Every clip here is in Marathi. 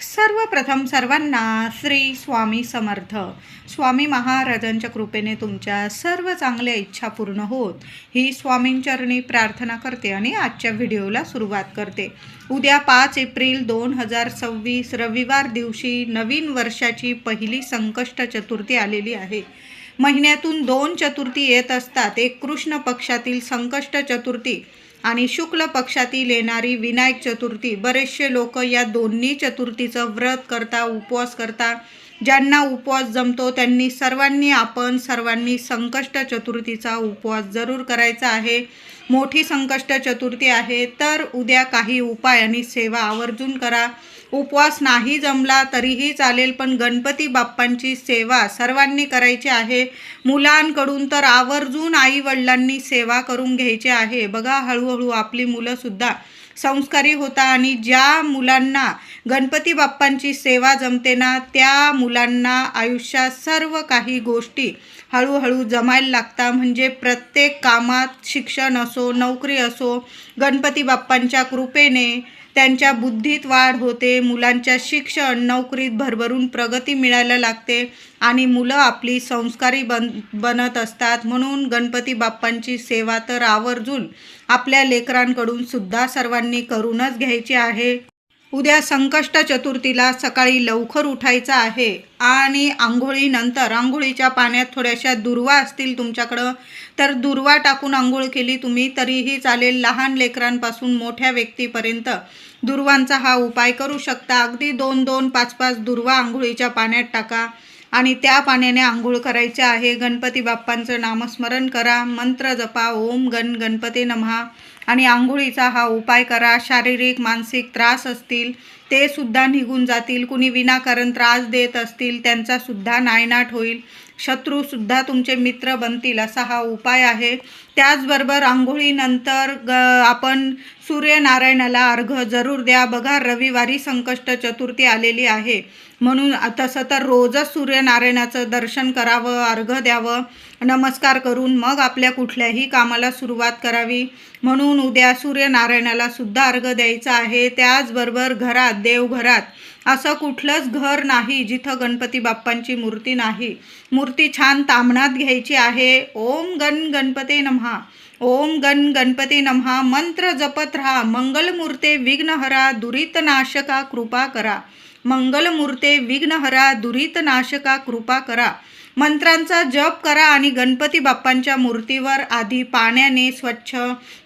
सर्वप्रथम सर्वांना श्री स्वामी समर्थ. स्वामी महाराजांच्या कृपेने तुमच्या सर्व चांगल्या इच्छा पूर्ण होत ही स्वामींचरणी प्रार्थना करते आणि आजच्या व्हिडिओला सुरुवात करते. उद्या 5 एप्रिल 2026 रविवार दिवशी नवीन वर्षाची पहिली संकष्ट चतुर्थी आलेली आहे. महिन्यातून 2 चतुर्थी येत असतात. एक कृष्ण पक्षातील संकष्ट चतुर्थी आणि शुक्ल पक्षातील येणारी विनायक चतुर्थी. बरेचसे लोक या दोन्ही चतुर्थीचं व्रत करता, उपवास करता. ज्यांना उपवास जमतो त्यांनी सर्वांनी संकष्ट चतुर्थीचा उपवास जरूर करायचा आहे. मोठी संकष्ट चतुर्थी आहे तर उद्या काही उपाय आणि सेवा आवर्जून करा. उपवास नाही जमला तरीही चालेल, पण गणपती बाप्पांची सेवा सर्वांनी करायची आहे. मुलांकडून तर आवर्जून आई वडिलांनी सेवा करून घ्यायची आहे. बघा, हळूहळू आपली मुलंसुद्धा संस्कारी होता आणि ज्या मुलांना गणपती बाप्पांची सेवा जमते ना, त्या मुलांना आयुष्यात सर्व काही गोष्टी हळूहळू जमायला लागतात. म्हणजे प्रत्येक कामात, शिक्षण असो, नोकरी असो, गणपती बाप्पांच्या कृपेने त्यांच्या बुद्धीत वाढ होते. मुलांच्या शिक्षण, नोकरीत भरभरून प्रगती मिळायला लागते आणि मुलं आपली संस्कारी बनत असतात. म्हणून गणपती बाप्पांची सेवा तर आवर्जून आपल्या लेकरांकडून सुद्धा सर्वांनी करूनच घ्यायची आहे. उद्या संकष्ट चतुर्थीला सकाळी लवकर उठायचं आहे आणि आंघोळीनंतर आंघोळीच्या पाण्यात थोड्याशा दुर्वा असतील तुमच्याकडं तर दुर्वा टाकून आंघोळ केली तुम्ही तरीही चालेल. लहान लेकरांपासून मोठ्या व्यक्तीपर्यंत दुर्वांचा हा उपाय करू शकता. अगदी 2-2, 5-5 दुर्वा आंघोळीच्या पाण्यात टाका आणि त्या पाण्याने आंघोळ करायचे आहे. गणपती बाप्पांचं नामस्मरण करा, मंत्र जपा, ओम गण गणपती नमः आणि आंघोळीचा हा उपाय करा. शारीरिक मानसिक त्रास असतील ते सुद्धा निघून जातील. कुणी विनाकारण त्रास देत असतील त्यांचा सुद्धा नायनाट होईल. शत्रूसुद्धा तुमचे मित्र बनतील असा हा उपाय आहे. त्याचबरोबर आंघोळीनंतर आपण सूर्यनारायणाला अर्घ जरूर द्या. बघा, रविवारी संकष्ट चतुर्थी आलेली आहे म्हणून तसं तर रोजच सूर्यनारायणाचं दर्शन करावं, अर्घ द्यावं, नमस्कार करून मग आपल्या कुठल्याही कामाला सुरुवात करावी. म्हणून उद्या सूर्यनारायणाला सुद्धा अर्घ द्यायचा आहे. त्याचबरोबर घरात, देवघरात असं कुठलंच घर नाही जिथं गणपती बाप्पांची मूर्ती नाही. मूर्ती छान ताम्हणात घ्यायची आहे. ओम गण गणपती नमः, ओम गण गणपती नमः मंत्र जपत राहा. मंगलमूर्ते विघ्नहरा दुरितनाशका कृपा करा. मंगलमूर्ते विघ्नहरा दुरितनाशका कृपा करा. मंत्रांचा जप करा आणि गणपती बाप्पांच्या मूर्तीवर आधी पाण्याने स्वच्छ,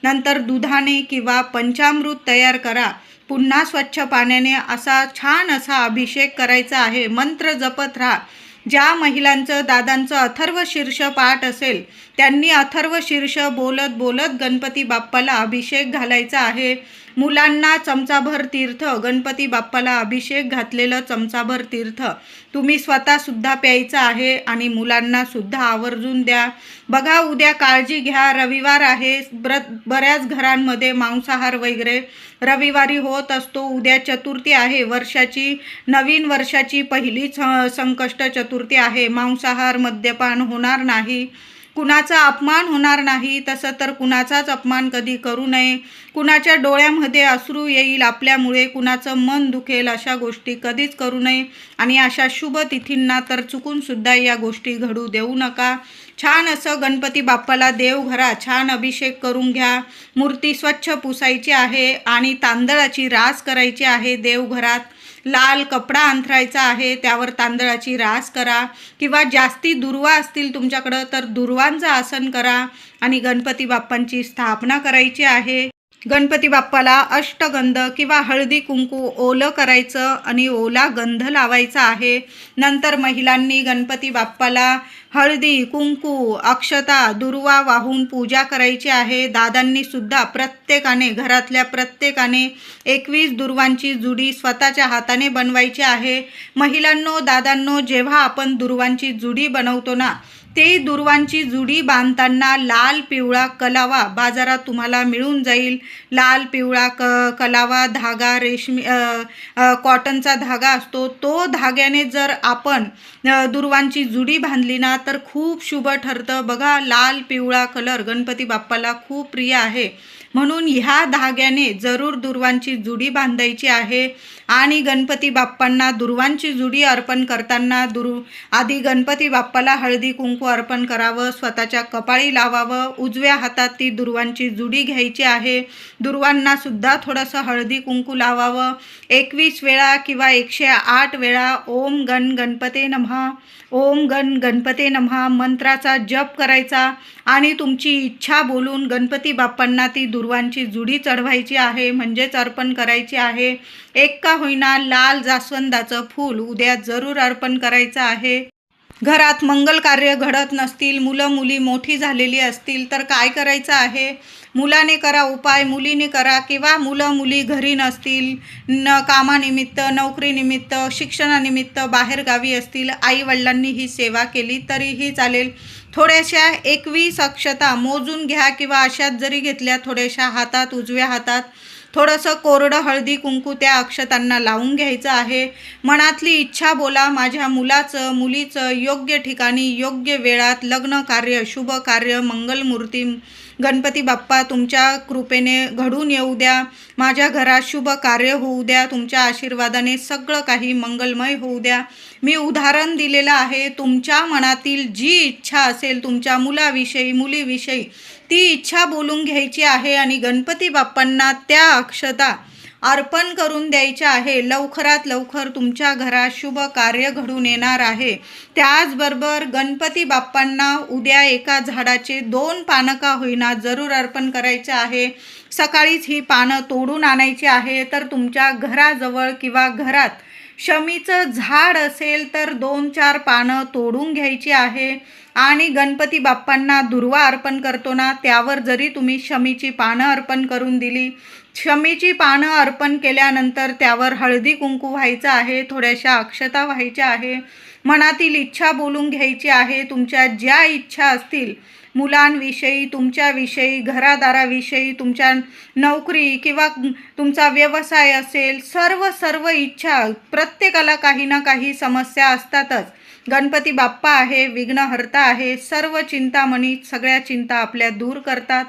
नंतर दुधाने किंवा पंचामृत तयार करा. पुन्हा स्वच्छ पाण्याने असा छान असा अभिषेक करायचा आहे. मंत्र जपत राहा. ज्या महिलांचं, दादांचं अथर्व शीर्ष पाठ असेल त्यांनी अथर्व शीर्ष बोलत बोलत गणपती बाप्पाला अभिषेक घालायचा आहे. मुलांना चमचाभर तीर्थ, गणपती बाप्पाला अभिषेक घातलेलं चमचाभर तीर्थ तुम्ही स्वतःसुद्धा प्यायचं आहे आणि मुलांना सुद्धा आवर्जून द्या. बघा, उद्या काळजी घ्या, रविवार आहे. बऱ्याच घरांमध्ये मांसाहार वगैरे रविवारी होत असतो. उद्या चतुर्थी आहे, नवीन वर्षाची पहिली संकष्ट चतुर्थी आहे. मांसाहार, मद्यपान होणार नाही, कुणाचा अपमान होणार नाही. तसं तर कुणाचाच अपमान कधी करू नये. कुणाच्या डोळ्यामध्ये अश्रू येईल आपल्यामुळे, कुणाचं मन दुखेल अशा गोष्टी कधीच करू नये आणि अशा शुभ तिथींना तर चुकूनसुद्धा या गोष्टी घडू देऊ नका. छान असं गणपती बाप्पाला देवघरात छान अभिषेक करून घ्या. मूर्ती स्वच्छ पुसायची आहे आणि तांदळाची रास करायची आहे. देवघरात लाल कपडा अंथरायचा आहे, त्यावर तांदळाची रास करा किंवा जास्ती दुर्वा असतील तुमच्याकडं तर दुर्वांचं आसन करा आणि गणपती बाप्पांची स्थापना करायची आहे. गणपती बाप्पाला अष्टगंध किंवा हळदी कुंकू ओलं करायचं आणि ओला गंध लावायचा आहे. नंतर महिलांनी गणपती बाप्पाला हळदी, कुंकू, अक्षता, दुर्वा वाहून पूजा करायची आहे. दादांनी सुद्धा घरातल्या प्रत्येकाने 21 दुर्वांची जुडी स्वतःच्या हाताने बनवायची आहे. महिलांनो, दादांनो, जेव्हा आपण दुर्वांची जुडी बनवतो ना, ते दुर्वांची जुडी बांधताना लाल पिवळा कलावा बाजारात तुम्हाला मिळून जाईल. लाल पिवळा कलावा धागा, रेशमी कॉटनचा धागा असतो. तो धाग्याने जर आपण दुर्वांची जुडी बांधली ना तर खूप शुभ ठरतं. बघा, लाल पिवळा कलर गणपती बाप्पाला खूप प्रिय आहे. म्हणून ह्या धाग्याने जरूर दुर्वांची जुडी बांधायची आहे. आणि गणपती बाप्पांना दुर्वांची जुडी अर्पण करताना आधी गणपती बाप्पाला हळदी कुंकू अर्पण करावं, स्वतःच्या कपाळी लावावं, उजव्या हातात ती दुर्वांची जुडी घ्यायची आहे. दुर्वांना सुद्धा थोडंसं हळदी कुंकू लावावं. 21 वेळा किंवा 108 वेळा ओम गण गणपते नमः, ओम गण गणपते नमः मंत्राचा जप करायचा आणि तुमची इच्छा बोलून गणपती बाप्पांना ती दुर्वांची जुडी चढवायची आहे, म्हणजेच अर्पण करायची आहे. एक का होईना लाल जास्वंदाचं फूल उद्या जरूर अर्पण करायचं आहे. घरात मंगल कार्य घडत नसतील, मुलं मुली मोठी झालेली असतील तर काय करायचं आहे? मुलाने करा उपाय, मुलीने करा, किंवा मुलं मुली घरी नसतील, कामानिमित्त, नोकरीनिमित्त, शिक्षणानिमित्त बाहेरगावी असतील, आईवडिलांनी ही सेवा केली तरीही चालेल. थोड्याशा 21 अक्षता मोजून घ्या किंवा अशात जरी घेतल्या थोड्याशा हातात, उजव्या हातात थोडंसं कोरडं हळदी कुंकू त्या अक्षतांना लावून घ्यायचं आहे. मनातली इच्छा बोला, माझ्या मुलाचं मुलीचं योग्य ठिकाणी योग्य वेळात लग्न कार्य, शुभ कार्य, मंगलमूर्ती गणपती बाप्पा तुमच्या कृपेने घडून येऊ द्या, माझ्या घरात शुभ कार्य होऊ द्या, तुमच्या आशीर्वादाने सगळं काही मंगलमय होऊ द्या. मी उदाहरण दिलेलं आहे. तुमच्या मनातील जी इच्छा असेल तुमच्या मुलाविषयी, मुलीविषयी, ती इच्छा बोलून घ्यायची आहे आणि गणपती बाप्पांना त्या अक्षता अर्पण करून द्यायच्या आहे. लवकरात लवकर तुमच्या घरात शुभ कार्य घडून येणार आहे. त्याचबरोबर गणपती बाप्पांना उद्या एका झाडाचे 2 पानं का होईना जरूर अर्पण करायचे आहे. सकाळीच ही पानं तोडून आणायची आहे. तर तुमच्या घराजवळ किंवा घरात शमीचं झाड असेल तर 2-4 पानं तोडून घ्यायची आहे आणि गणपती बाप्पांना दुर्वा अर्पण करतो ना, त्यावर जरी तुम्ही शमीची पानं अर्पण करून दिली, शमीची पानं अर्पण केल्यानंतर त्यावर हळदी कुंकू व्हायचं आहे, थोड्याशा अक्षता व्हायच्या आहे, मनातील इच्छा बोलून घ्यायची आहे. तुमच्या ज्या इच्छा असतील मुलांविषयी, तुमच्याविषयी, घरादाराविषयी, तुमच्या नोकरी किंवा तुमचा व्यवसाय असेल, सर्व इच्छा, प्रत्येकाला काही ना काही समस्या असतातच. गणपती बाप्पा आहे, विघ्नहर्ता आहे, सर्व चिंतामणी सगळ्या चिंता आपल्या दूर करतात.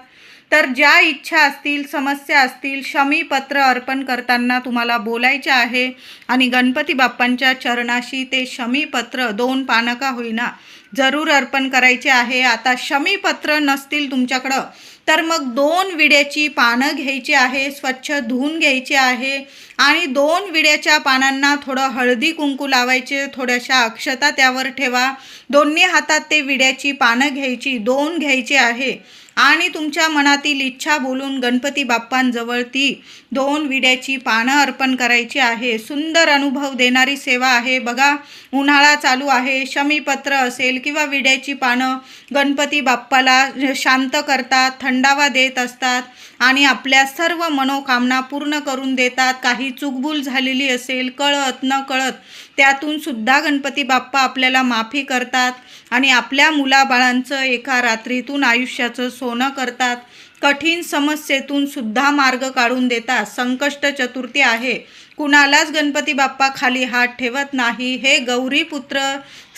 तर ज्या इच्छा असतील, समस्या असतील, शमीपत्र अर्पण करताना तुम्हाला बोलायचे आहे आणि गणपती बाप्पांच्या चरणाशी ते शमीपत्र 2 पानं का होईना जरूर अर्पण करायचे आहे. आता शमीपत्र नसतील तुमच्याकडं तर मग 2 विड्याची पानं घ्यायची आहे, स्वच्छ धुवून घ्यायची आहे आणि 2 विड्याच्या पानांना थोडं हळदी कुंकू लावायचे, थोड्याशा अक्षता त्यावर ठेवा. दोन्ही हातात ते विड्याची पानं घ्यायची, 2 घ्यायची आहे आणि तुमच्या मनातील इच्छा बोलून गणपती बाप्पांजवळ ती 2 विड्याची पानं अर्पण करायची आहे. सुंदर अनुभव देणारी सेवा आहे. बघा, उन्हाळा चालू आहे, शमीपत्र असेल किंवा विड्याची पानं गणपती बाप्पाला शांत करतात, थंडावा देत असतात आणि आपल्या सर्व मनोकामना पूर्ण करून देतात. काही चूकभूल झालेली असेल कळत न कळत, त्यातून सुद्धा गणपती बाप्पा आपल्याला माफी करतात आणि आपल्या मुलाबाळांचं एका रात्रीतून आयुष्याचं सोनं करतात. कठीण समस्येतून सुद्धा मार्ग काढून देतात. संकष्ट चतुर्थी आहे, कुणालाच गणपती बाप्पा खाली हात ठेवत नाही. हे गौरीपुत्र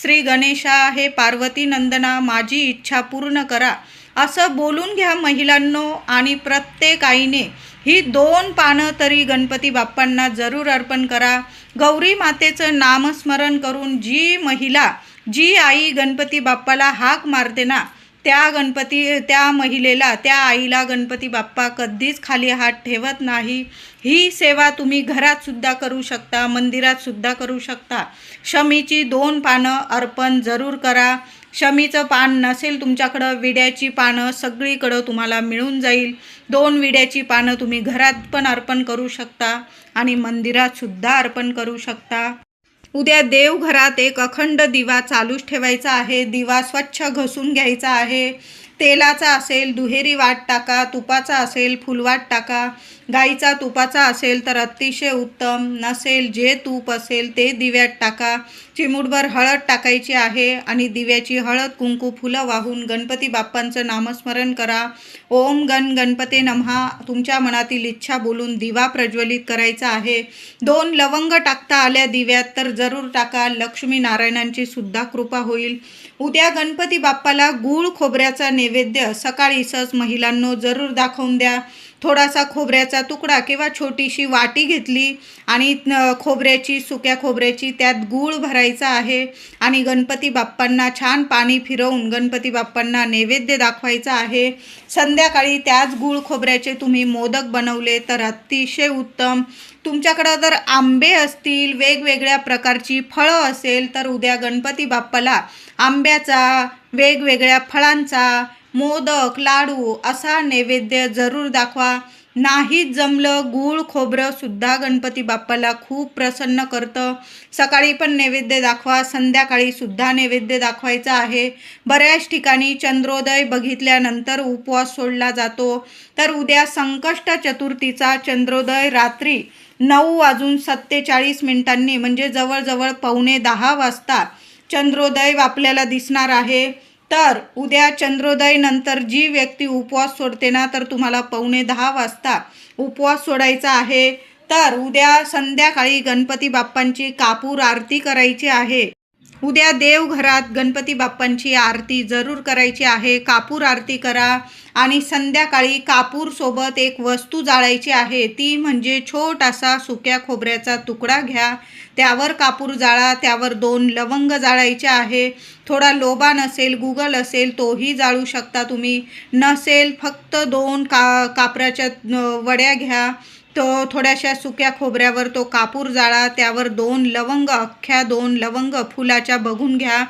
श्री गणेशा, हे पार्वती नंदना, माझी इच्छा पूर्ण करा असं बोलून घ्या महिलांनो. आणि प्रत्येक आईने ही 2 पानं तरी गणपती बाप्पांना जरूर अर्पण करा. गौरी मातेचं नामस्मरण करून जी महिला, जी आई गणपती बाप्पाला हाक मारते ना, त्या महिलेला, त्या आईला गणपती बाप्पा कधीच खाली हात ठेवत नाही. ही सेवा तुम्ही घरात सुद्धा करू शकता, मंदिरात सुद्धा करू शकता. शमीची 2 पानं अर्पण जरूर करा. शमीचं पान नसेल तुमच्याकडं, विड्याची पानं सगळीकडं तुम्हाला मिळून जाईल. 2 विड्याची पानं तुम्ही घरात पण अर्पण करू शकता आणि मंदिरात सुद्धा अर्पण करू शकता. उद्या देवघरात एक अखंड दिवा चालूच ठेवायचा आहे. दिवा स्वच्छ घसून घ्यायचा आहे. तेलाचा असेल दुहेरी वाट टाका, तुपाचा असेल फुलवाट टाका, गाईचा तुपाचा असेल तर अतिशय उत्तम, नसेल जे तूप असेल ते दिव्यात टाका. चिमूटभर हळद टाकायची आहे आणि दिव्याची हळद कुंकू फुलं वाहून गणपती बाप्पांचं नामस्मरण करा. ओम गण गणपते नमः तुमच्या मनातील इच्छा बोलून दिवा प्रज्वलित करायचा आहे. 2 लवंग टाकता आल्या दिव्यात तर जरूर टाका, लक्ष्मी नारायणांची सुद्धा कृपा होईल. उद्या गणपती बाप्पाला गूळ खोबऱ्याचा नैवेद्य सकाळी महिलांनो जरूर दाखवून द्या. थोडासा खोबऱ्याचा तुकडा किंवा छोटीशी वाटी घेतली आणि खोबऱ्याची, सुक्या खोबऱ्याची त्यात गूळ भरायचा आहे आणि गणपती बाप्पांना छान पाणी फिरवून गणपती बाप्पांना नैवेद्य दाखवायचा आहे. संध्याकाळी त्याच गूळ खोबऱ्याचे तुम्ही मोदक बनवले तर अतिशय उत्तम. तुमच्याकडं जर आंबे असतील, वेगवेगळ्या प्रकारची फळं असेल तर उद्या गणपती बाप्पाला आंब्याचा, वेगवेगळ्या फळांचा मोदक, लाडू असा नैवेद्य जरूर दाखवा. नाहीच जमलं, गूळ खोबरं सुद्धा गणपती बाप्पाला खूप प्रसन्न करतं. सकाळी पण नैवेद्य दाखवा, संध्याकाळी सुद्धा नैवेद्य दाखवायचा आहे. बऱ्याच ठिकाणी चंद्रोदय बघितल्यानंतर उपवास सोडला जातो. तर उद्या संकष्ट चतुर्थीचा चंद्रोदय रात्री 9:47 म्हणजे जवळजवळ 9:45 वाजता चंद्रोदय आपल्याला दिसणार आहे. तर उद्या चंद्रोदय नंतर जी व्यक्ती उपवास सोडते ना, तर तुम्हाला 9:45 वाजता उपवास सोडायचा आहे. तर उद्या संध्याकाळी गणपती बाप्पांची कापूर आरती करायची आहे. उद्या देवघरात गणपती बाप्पांची आरती जरूर करायची आहे. कापूर आरती करा आणि संध्याकाळी कापूरसोबत एक वस्तू जाळायची आहे. ती म्हणजे छोटासा सुक्या खोबऱ्याचा तुकडा घ्या, त्यावर कापूर जाळा, त्यावर 2 लवंग जाळायचे आहे. थोडा लोबान असेल, गुगल असेल तोही जाळू शकता तुम्ही. नसेल फक्त 2 कापराच्या वड्या घ्या. थोड्याशा सुक्या खोबऱ्यावर तो कापूर जाळा, त्यावर 2 लवंग, अख्ख्या 2 लवंग फुलाच्या बघून घ्या.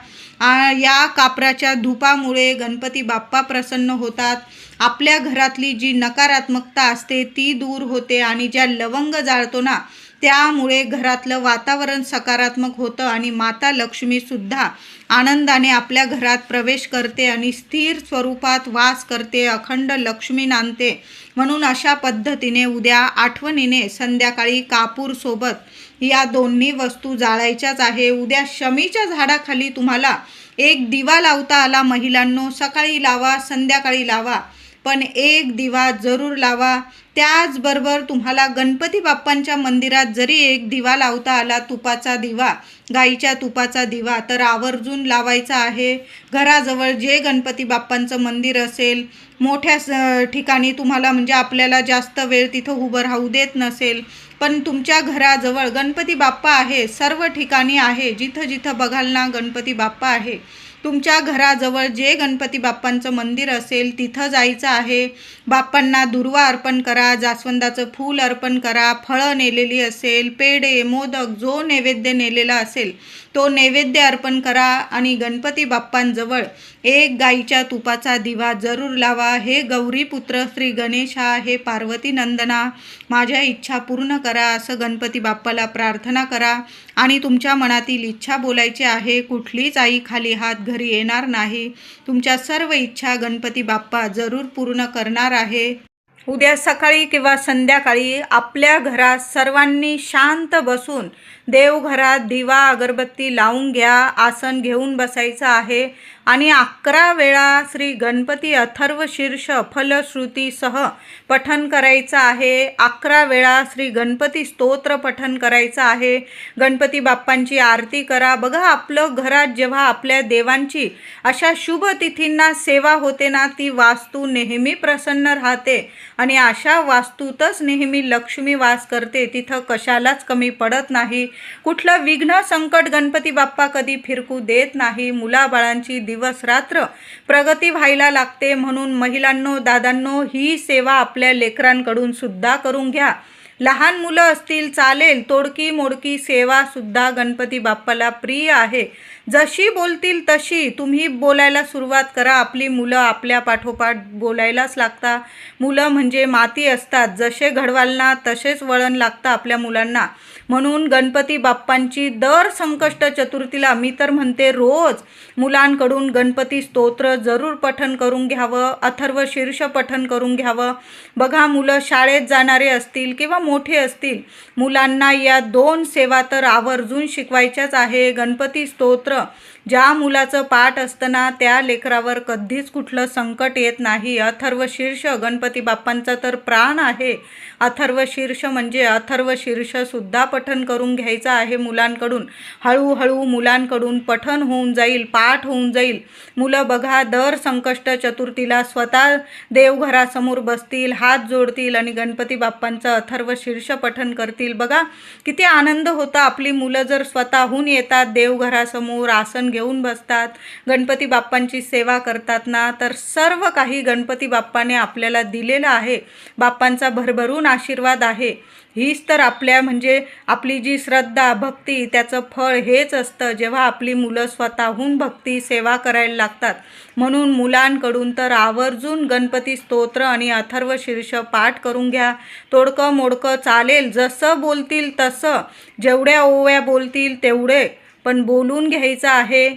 या कापराच्या धुपामुळे गणपती बाप्पा प्रसन्न होतात. आपल्या घरातली जी नकारात्मकता असते ती दूर होते आणि ज्या लवंग जाळतो ना त्यामुळे घरातलं वातावरण सकारात्मक होतं आणि माता लक्ष्मीसुद्धा आनंदाने आपल्या घरात प्रवेश करते आणि स्थिर स्वरूपात वास करते, अखंड लक्ष्मी नांदते. म्हणून अशा पद्धतीने उद्या आठवणीने संध्याकाळी कापूरसोबत या दोन्ही वस्तू जाळायच्याच आहे. उद्या शमीच्या झाडाखाली तुम्हाला एक दिवा लावता आला महिलांनो, सकाळी लावा, संध्याकाळी लावा, पण एक दिवा जरूर लावा. त्याचबरोबर तुम्हाला गणपती बाप्पांच्या मंदिरात जरी एक दिवा लावता आला, तुपाचा दिवा, गाईच्या तुपाचा दिवा, तर आवर्जून लावायचा आहे. घराजवळ जे गणपती बाप्पांचं मंदिर असेल, मोठ्या ठिकाणी तुम्हाला म्हणजे आपल्याला जास्त वेळ तिथं उभं राहू देत नसेल, पण तुमच्या घराजवळ गणपती बाप्पा आहे, सर्व ठिकाणी आहे, जिथं जिथं बघाल ना गणपती बाप्पा आहे. तुमच्या घराजवळ जे गणपती बाप्पांचं मंदिर असेल तिथं जायचं आहे. बाप्पांना दुर्वा अर्पण करा, जास्वंदाचं फूल अर्पण करा, फळं नेलेली असेल, पेढे, मोदक, जो नैवेद्य नेलेला असेल तो नैवेद्य अर्पण करा आणि गणपती बाप्पांजवळ एक गाईच्या तुपाचा दिवा जरूर लावा. हे गौरीपुत्र श्री गणेशा, हे पार्वती नंदना, माझ्या इच्छा पूर्ण करा असं गणपती बाप्पाला प्रार्थना करा आणि तुमच्या मनातील इच्छा बोलायची आहे. कुठलीच आई खाली हात घरी येणार नाही. तुमच्या सर्व इच्छा गणपती बाप्पा जरूर पूर्ण करणार आहे. उद्या सकाळी किंवा संध्याकाळी आपल्या घरात सर्वांनी शांत बसून देवघरात दिवा अगरबत्ती लावून घ्या. आसन घेऊन बसायचं आहे आणि 11 वेळा श्री गणपती अथर्व शीर्ष फलश्रुतीसह पठण करायचं आहे. 11 वेळा श्री गणपती स्तोत्र पठण करायचं आहे. गणपती बाप्पांची आरती करा. बघा, आपलं घरात जेव्हा आपल्या देवांची अशा शुभ तिथींना सेवा होते ना, ती वास्तू नेहमी प्रसन्न राहते आणि अशा वास्तूतच नेहमी लक्ष्मी वास करते. तिथं कशालाच कमी पडत नाही. कुठलं विघ्न संकट गणपती बाप्पा कधी फिरकू देत नाही. मुलाबाळांची दिवस रात्र प्रगती व्हायला लागते. म्हणून महिलांनो, दादांनो, ही सेवा आपल्या लेकरांकडून सुद्धा करून घ्या. लहान मुलं असतील चालेल, तोडकी मोडकी सेवा सुद्धा गणपती बाप्पाला प्रिय आहे. जशी बोलतील तशी तुम्ही बोलायला सुरुवात करा. आपली मुलं आपल्या पाठोपाठ बोलायलाच लागतात. मुलं म्हणजे माती असतात, जसे घडवाल ना तसेच वळण लागतं आपल्या मुलांना. म्हणून गणपती बाप्पांची दर संकष्ट चतुर्थीला, मी तर म्हणते रोज मुलांकडून गणपती स्तोत्र जरूर पठण करून घ्यावं, अथर्व शीर्ष पठण करून घ्यावं. बघा, मुलं शाळेत जाणारे असतील किंवा मोठे असतील मुलांना या 2 सेवा तर आवर्जून शिकवायच्याच आहे. गणपती स्तोत्र ज्या मुलाचं पाठ असतं ना त्या लेकरावर कधीच कुठलं संकट येत नाही. अथर्व शीर्ष गणपती बाप्पांचा तर प्राण आहे. अथर्व शीर्ष म्हणजे अथर्व शीर्षसुद्धा पठण करून घ्यायचं आहे मुलांकडून. हळूहळू मुलांकडून पठण होऊन जाईल, पाठ होऊन जाईल. मुलं बघा दर संकष्ट चतुर्थीला स्वतः देवघरासमोर बसतील, हात जोडतील आणि गणपती बाप्पांचं अथर्व शीर्ष पठण करतील. बघा किती आनंद होता. आपली मुलं जर स्वतःहून येतात देवघरासमोर, आसन घेऊन बसतात, गणपती बाप्पांची सेवा करतात ना, तर सर्व काही गणपती बाप्पाने आपल्याला दिलेलं आहे. बाप्पांचा भरभरून आशीर्वाद आहे. हीच तर म्हणजे आपली जी श्रद्धा भक्ती त्याचं फळ हेच असतं जेव्हा आपली मुलं स्वतःहून भक्ती सेवा करायला लागतात. म्हणून मुलांकडून तर आवर्जून गणपती स्तोत्र आणि अथर्व शीर्ष पाठ करून घ्या. तोडकं मोडकं चालेल, जसं बोलतील तसं, जेवढ्या ओव्या बोलतील तेवढे, पण बोलून घ्यायचं आहे.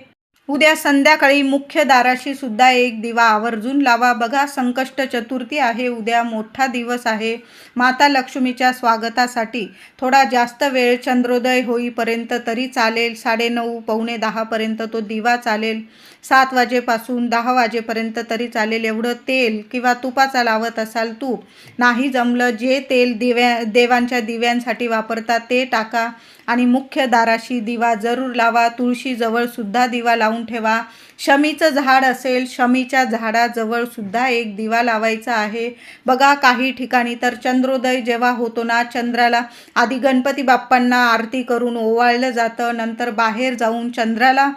उद्या संध्याकाळी मुख्य दाराशी सुद्धा एक दिवा आवर्जून लावा. बघा संकष्ट चतुर्थी आहे, उद्या मोठा दिवस आहे. माता लक्ष्मीच्या स्वागतासाठी थोडा जास्त वेळ चंद्रोदय होईपर्यंत तरी चालेल. 9:30 पावणे 10 पर्यंत तो दिवा चालेल. 7 वाजेपासून 10 वाजेपर्यंत तरी चालेल. एवढं तेल किंवा तुपाचा लावत असाल तूप, नाही जमलं जे तेल देवांच्या दिव्यांसाठी वापरतात ते टाका आणि मुख्य दाराशी दिवा जरूर लावा. तुळशीजवळ सुद्धा दिवा लावून ठेवा. शमीचं झाड असेल, शमीच्या झाडाजवळ सुद्धा एक दिवा लावायचा आहे. बघा काही ठिकाणी तर चंद्रोदय जेव्हा होतो ना, चंद्राला आधी गणपती बाप्पांना आरती करून ओवाळलं जातं, नंतर बाहेर जाऊन चंद्राला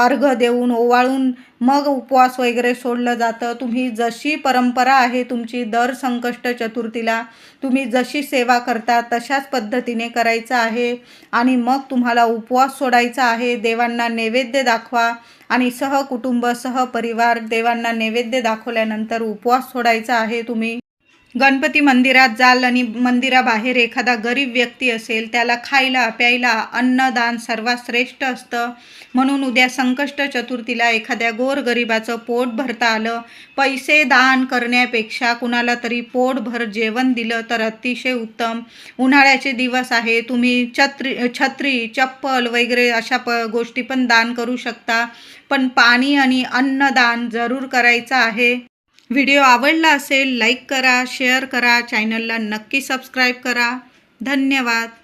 अर्घ्य देऊन ओवाळून मग उपवास वगैरे सोडलं जातं. तुम्ही जशी परंपरा आहे तुमची दर संकष्ट चतुर्थीला तुम्ही जशी सेवा करता तशाच पद्धतीने करायचं आहे आणि मग तुम्हाला उपवास सोडायचा आहे. देवांना नैवेद्य दाखवा आणि सहकुटुंब सहपरिवार देवांना नैवेद्य दाखवल्यानंतर उपवास सोडायचा आहे. तुम्ही गणपती मंदिरात जाल आणि मंदिराबाहेर एखादा गरीब व्यक्ती असेल त्याला खायला प्यायला अन्नदान सर्वात श्रेष्ठ असतं. म्हणून उद्या संकष्ट चतुर्थीला एखाद्या गोरगरिबाचं पोट भरता आलं, पैसे दान करण्यापेक्षा कुणाला तरी पोटभर जेवण दिलं तर अतिशय उत्तम. उन्हाळ्याचे दिवस आहे, तुम्ही छत्री चप्पल वगैरे अशा गोष्टी पण दान करू शकता, पण पाणी आणि अन्नदान जरूर करायचं आहे. व्हिडिओ आवडला असेल लाईक करा, शेअर करा, चॅनलला नक्की सबस्क्राईब करा. धन्यवाद.